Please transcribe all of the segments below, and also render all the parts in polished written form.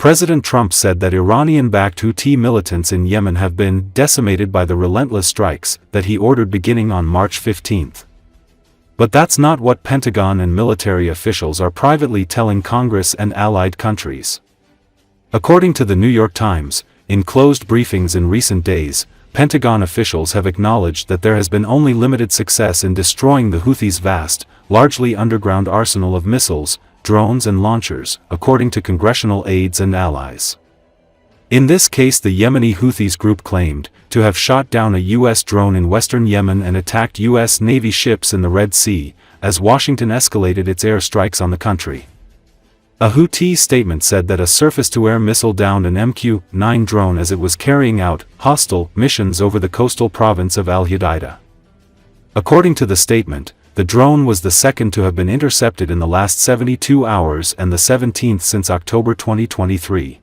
President Trump said that Iranian-backed Houthi militants in Yemen have been decimated by the relentless strikes that he ordered beginning on March 15. But that's not what Pentagon and military officials are privately telling Congress and allied countries. According to the New York Times, in closed briefings in recent days, Pentagon officials have acknowledged that there has been only limited success in destroying the Houthis' vast, largely underground arsenal of missiles, drones and launchers, according to congressional aides and allies. In this case, the Yemeni Houthis group claimed to have shot down a U.S. drone in western Yemen and attacked U.S. Navy ships in the Red Sea, as Washington escalated its airstrikes on the country. A Houthi statement said that a surface-to-air missile downed an MQ-9 drone as it was carrying out hostile missions over the coastal province of Al-Hudaydah. According to the statement, the drone was the second to have been intercepted in the last 72 hours and the 17th since October 2023.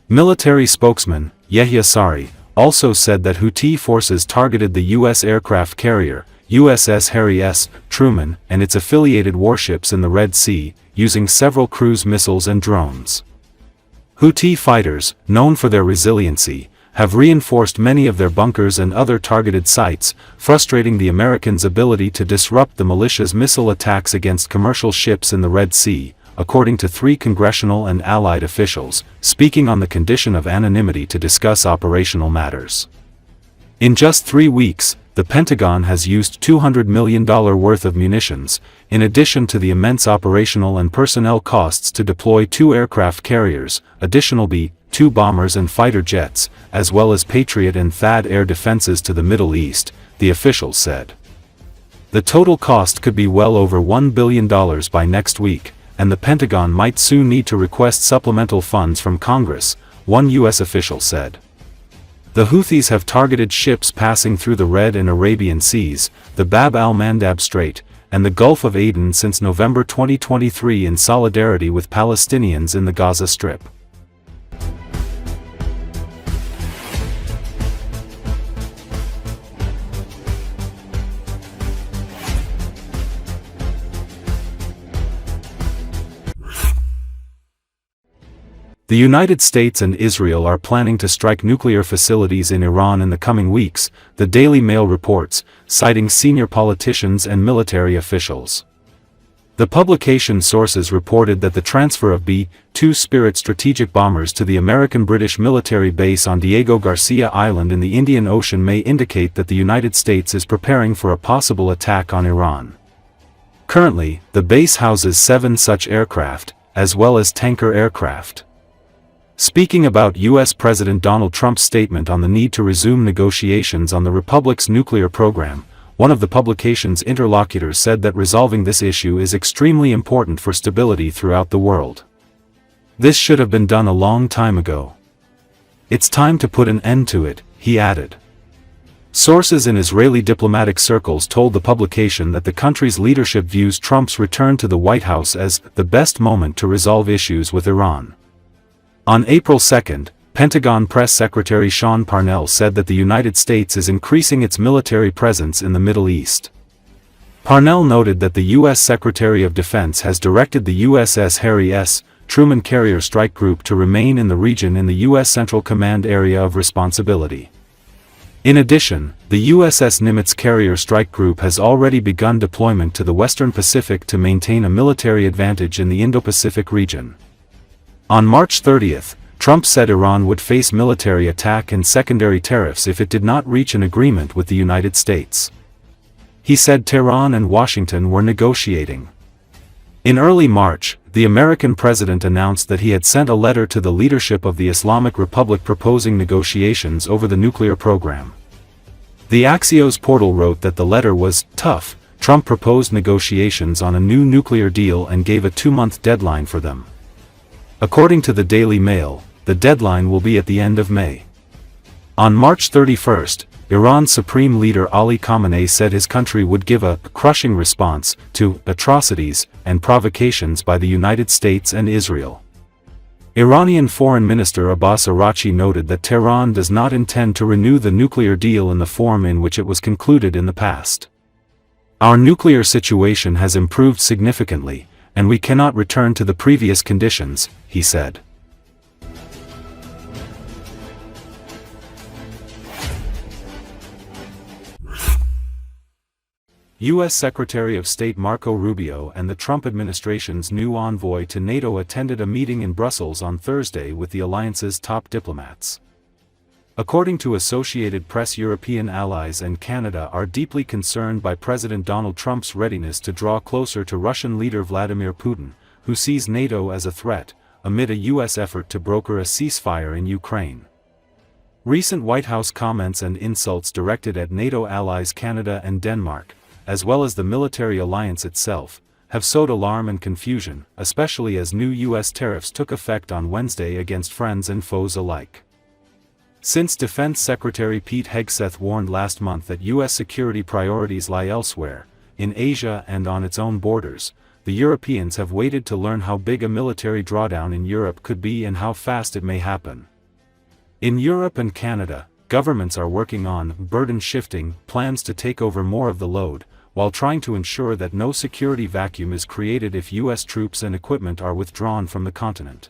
Military spokesman, Yehia Sari, also said that Houthi forces targeted the U.S. aircraft carrier, USS Harry S. Truman, and its affiliated warships in the Red Sea, using several cruise missiles and drones. Houthi fighters, known for their resiliency, have reinforced many of their bunkers and other targeted sites, frustrating the Americans' ability to disrupt the militia's missile attacks against commercial ships in the Red Sea, according to 3 congressional and allied officials, speaking on the condition of anonymity to discuss operational matters. In just 3 weeks, the Pentagon has used $200 million worth of munitions, in addition to the immense operational and personnel costs to deploy 2 aircraft carriers, additional B-2 bombers and fighter jets, as well as Patriot and THAAD air defenses to the Middle East, the officials said. The total cost could be well over $1 billion by next week, and the Pentagon might soon need to request supplemental funds from Congress, one U.S. official said. The Houthis have targeted ships passing through the Red and Arabian Seas, the Bab al-Mandab Strait, and the Gulf of Aden since November 2023 in solidarity with Palestinians in the Gaza Strip. The United States and Israel are planning to strike nuclear facilities in Iran in the coming weeks, the Daily Mail reports, citing senior politicians and military officials. The publication sources reported that the transfer of B-2 Spirit strategic bombers to the American-British military base on Diego Garcia Island in the Indian Ocean may indicate that the United States is preparing for a possible attack on Iran. Currently, the base houses 7 such aircraft, as well as tanker aircraft. Speaking about U.S. President Donald Trump's statement on the need to resume negotiations on the Republic's nuclear program, one of the publication's interlocutors said that resolving this issue is extremely important for stability throughout the world. This should have been done a long time ago. It's time to put an end to it, he added. Sources in Israeli diplomatic circles told the publication that the country's leadership views Trump's return to the White House as the best moment to resolve issues with Iran. On April 2, Pentagon Press Secretary Sean Parnell said that the United States is increasing its military presence in the Middle East. Parnell noted that the U.S. Secretary of Defense has directed the USS Harry S. Truman Carrier Strike Group to remain in the region in the U.S. Central Command area of responsibility. In addition, the USS Nimitz Carrier Strike Group has already begun deployment to the Western Pacific to maintain a military advantage in the Indo-Pacific region. On March 30, Trump said Iran would face military attack and secondary tariffs if it did not reach an agreement with the United States. He said Tehran and Washington were negotiating. In early March, the American president announced that he had sent a letter to the leadership of the Islamic Republic proposing negotiations over the nuclear program. The Axios portal wrote that the letter was tough. Trump proposed negotiations on a new nuclear deal and gave a 2-month deadline for them. According to the Daily Mail, the deadline will be at the end of May. On March 31, Iran's Supreme Leader Ali Khamenei said his country would give a crushing response to atrocities and provocations by the United States and Israel. Iranian Foreign Minister Abbas Araghchi noted that Tehran does not intend to renew the nuclear deal in the form in which it was concluded in the past. Our nuclear situation has improved significantly, and we cannot return to the previous conditions, he said. U.S. Secretary of State Marco Rubio and the Trump administration's new envoy to NATO attended a meeting in Brussels on Thursday with the alliance's top diplomats. According to Associated Press, European allies and Canada are deeply concerned by President Donald Trump's readiness to draw closer to Russian leader Vladimir Putin, who sees NATO as a threat, amid a U.S. effort to broker a ceasefire in Ukraine. Recent White House comments and insults directed at NATO allies Canada and Denmark, as well as the military alliance itself, have sowed alarm and confusion, especially as new U.S. tariffs took effect on Wednesday against friends and foes alike. Since Defense Secretary Pete Hegseth warned last month that U.S. security priorities lie elsewhere, in Asia and on its own borders, the Europeans have waited to learn how big a military drawdown in Europe could be and how fast it may happen. In Europe and Canada, governments are working on burden-shifting plans to take over more of the load, while trying to ensure that no security vacuum is created if U.S. troops and equipment are withdrawn from the continent.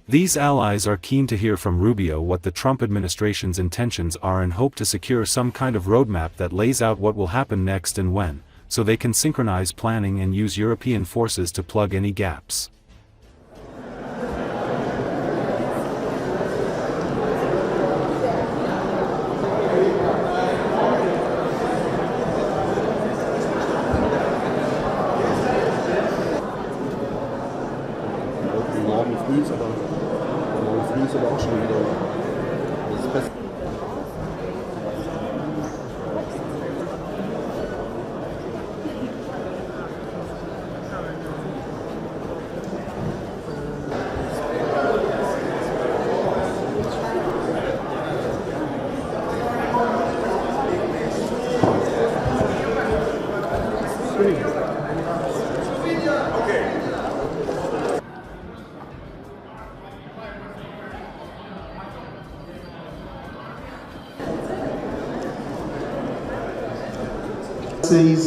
These allies are keen to hear from Rubio what the Trump administration's intentions are and hope to secure some kind of roadmap that lays out what will happen next and when, so they can synchronize planning and use European forces to plug any gaps.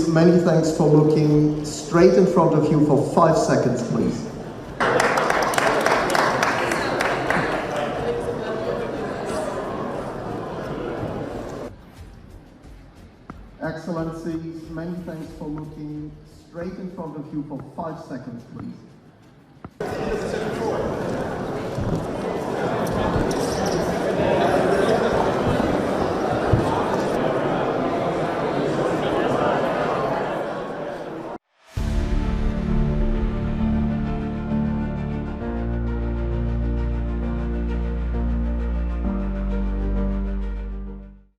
Many thanks for looking straight in front of you for 5 seconds, please. Excellencies, many thanks for looking straight in front of you for 5 seconds, please.